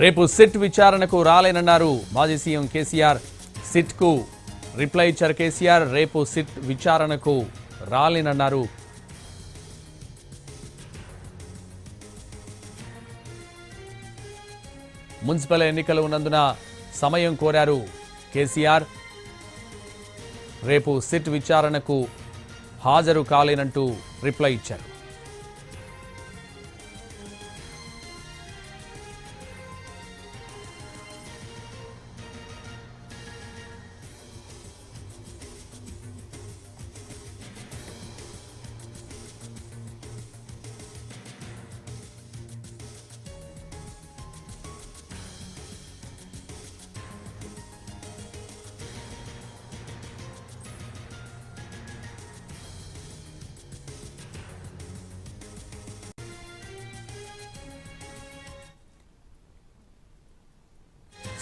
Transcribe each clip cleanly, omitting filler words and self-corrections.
రేపు సిట్ విచారణకు రాలేనన్నారు మాజీ సీఎం కేసీఆర్. సిట్కు రిప్లై ఇచ్చారు కేసీఆర్. రేపు సిట్ విచారణకు రాలేనన్నారు. మున్సిపల్ ఎన్నికలు ఉన్నందున సమయం కోరారు కేసీఆర్. రేపు సిట్ విచారణకు హాజరు కాలేనంటూ రిప్లై ఇచ్చారు.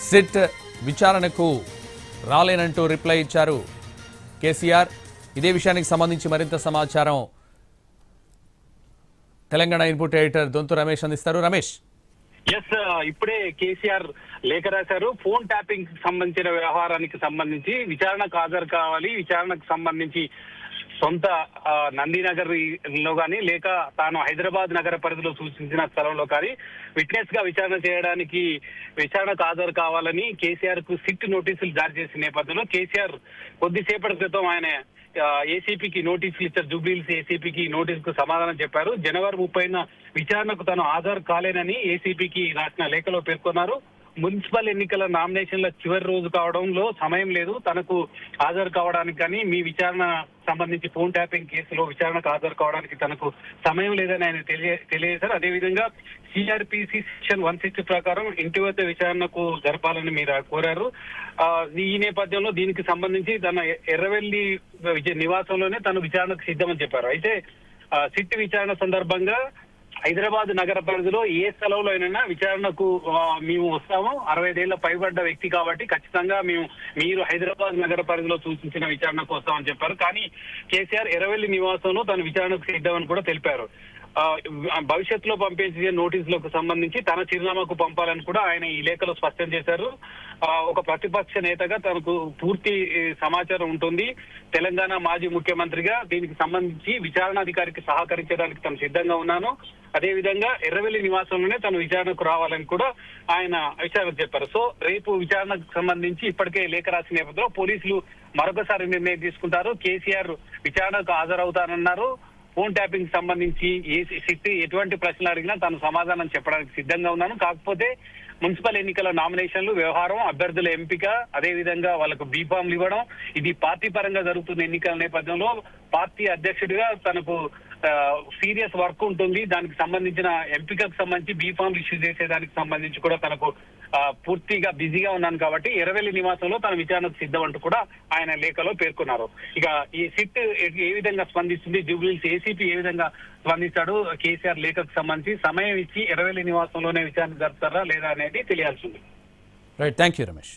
సిట్ విచారణకు రాలేనంటూ రిప్లై ఇచ్చారు కేసీఆర్. ఇదే విషయానికి సంబంధించి మరింత సమాచారం తెలంగాణ ఇన్పుట్ ఎడిటర్ దొంతు రమేష్ అందిస్తారు. రమేష్, ఇప్పుడే కేసీఆర్ లేఖ రాశారు. ఫోన్ ట్యాపింగ్ సంబంధించిన వ్యవహారానికి సంబంధించి విచారణకు హాజరు కావాలి. విచారణకు సంబంధించి సొంత నందినగర్ లో కానీ లేక తాను హైదరాబాద్ నగర పరిధిలో సూచించిన స్థలంలో కానీ విట్నెస్ గా విచారణ చేయడానికి విచారణకు హాజరు కావాలని కేసీఆర్ కు సిట్ నోటీసులు జారీ చేసిన నేపథ్యంలో కేసీఆర్ కొద్దిసేపటి క్రితం ఆయన ఏసీపీకి నోటీసులు ఇచ్చారు. జూబ్లీహిల్స్ ఏసీపీకి నోటీస్ కు సమాధానం చెప్పారు. జనవరి 30న విచారణకు తాను హాజరు కాలేనని ఏసీపీకి రాసిన లేఖలో పేర్కొన్నారు. మున్సిపల్ ఎన్నికల నామినేషన్ల చివరి రోజు కావడంలో సమయం లేదు, తనకు హాజరు కావడానికి కానీ మీ విచారణ సంబంధించి ఫోన్ ట్యాపింగ్ కేసులో విచారణకు హాజరు కావడానికి తనకు సమయం లేదని ఆయన తెలియజేశారు. అదేవిధంగా సిఆర్పిసి సెక్షన్ 160 ప్రకారం ఇంటి వద్ద విచారణకు జరపాలని మీరు కోరారు. ఈ నేపథ్యంలో దీనికి సంబంధించి తన ఎర్రవెల్లి నివాసంలోనే తను విచారణకు సిద్ధమని చెప్పారు. అయితే సిట్ విచారణ సందర్భంగా హైదరాబాద్ నగర పరిధిలో ఏ స్థలంలో అయినా విచారణకు మేము వస్తాము. 65 ఏళ్ల పైబడ్డ వ్యక్తి కాబట్టి ఖచ్చితంగా మీరు హైదరాబాద్ నగర పరిధిలో సూచించిన విచారణకు వస్తామని చెప్పారు. కానీ కేసీఆర్ ఎర్రవెల్లి నివాసంలో తన విచారణకు సిద్ధమని కూడా తెలిపారు. భవిష్యత్తులో పంపించే నోటీసులకు సంబంధించి తన చిరునామాకు పంపాలని కూడా ఆయన ఈ లేఖలో స్పష్టం చేశారు. ఒక ప్రతిపక్ష నేతగా తనకు పూర్తి సమాచారం ఉంటుంది. తెలంగాణ మాజీ ముఖ్యమంత్రిగా దీనికి సంబంధించి విచారణాధికారికి సహకరించడానికి తను సిద్ధంగా ఉన్నాను. అదేవిధంగా ఎర్రవెల్లి నివాసంలోనే తను విచారణకు రావాలని కూడా ఆయన విచారణ చెప్పారు. సో రేపు విచారణకు సంబంధించి ఇప్పటికే లేఖ రాసిన నేపథ్యంలో పోలీసులు మరొకసారి నిర్ణయం తీసుకుంటారు. కేసీఆర్ విచారణకు హాజరవుతానన్నారు. ఫోన్ ట్యాపింగ్ సంబంధించి సిట్ ఎటువంటి ప్రశ్నలు అడిగినా తాను సమాధానం చెప్పడానికి సిద్ధంగా ఉన్నాను. కాకపోతే మున్సిపల్ ఎన్నికల నామినేషన్లు వ్యవహారం, అభ్యర్థుల ఎంపిక, అదేవిధంగా వాళ్ళకు బీఫామ్లు ఇవ్వడం, ఇది పార్టీ పరంగా జరుగుతున్న ఎన్నికల నేపథ్యంలో పార్టీ అధ్యక్షుడిగా తనకు సీరియస్ వర్క్ ఉంటుంది. దానికి సంబంధించిన ఎంపికకు సంబంధించి బీఫామ్లు ఇష్యూ చేసేదానికి సంబంధించి కూడా తనకు పూర్తిగా బిజీగా ఉన్నాను కాబట్టి ఎర్రవెల్లి నివాసంలో తన విచారణకు సిద్ధం అంటూ కూడా ఆయన లేఖలో పేర్కొన్నారు. ఇక ఈ సిట్ ఏ విధంగా స్పందిస్తుంది, జూబ్లీహిల్స్ ఏసీపీ ఏ విధంగా స్పందిస్తాడు, కేసీఆర్ లేఖకు సంబంధించి సమయం ఇచ్చి ఎర్రవెల్లి నివాసంలోనే విచారణ జరుపుతారా లేదా అనేది తెలియాల్సి ఉంది. Right, thank you Ramesh.